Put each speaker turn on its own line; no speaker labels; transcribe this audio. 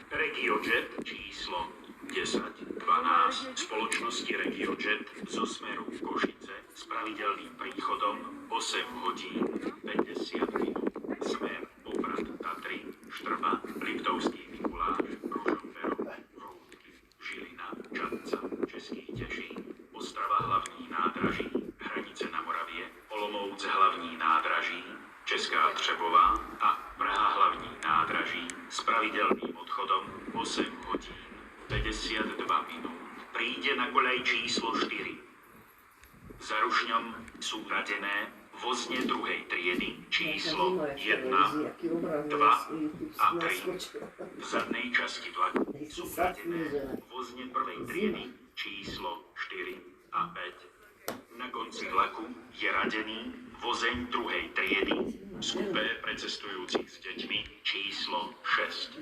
RegioJet číslo 1012 spoločnosti RegioJet zo smeru Košice s pravidelným príchodom 8 hodín 50 minút. Smer Poprad Tatry, Štrba, Liptovský Mikuláš, Ružomberok, Vrútky, Žilina, Čadca, Český Tešín, Ostrava hlavní nádraží, Hranice na Moravie, Olomouc hlavní nádraží, Česká Třebová a Praha hlavní nádraží s pravidelným odchodom 8 hodín 52 minút. Príde na koľaj číslo 4. Za Rušňom sú radené vozne druhej triedy číslo 1, 2 a 3. V zadnej časti vlaku sú radené vozne prvej triedy číslo 4 a 5. Na konci vlaku je radený vozeň druhej triedy z kupé pre cestujúcich s deťmi číslo 6.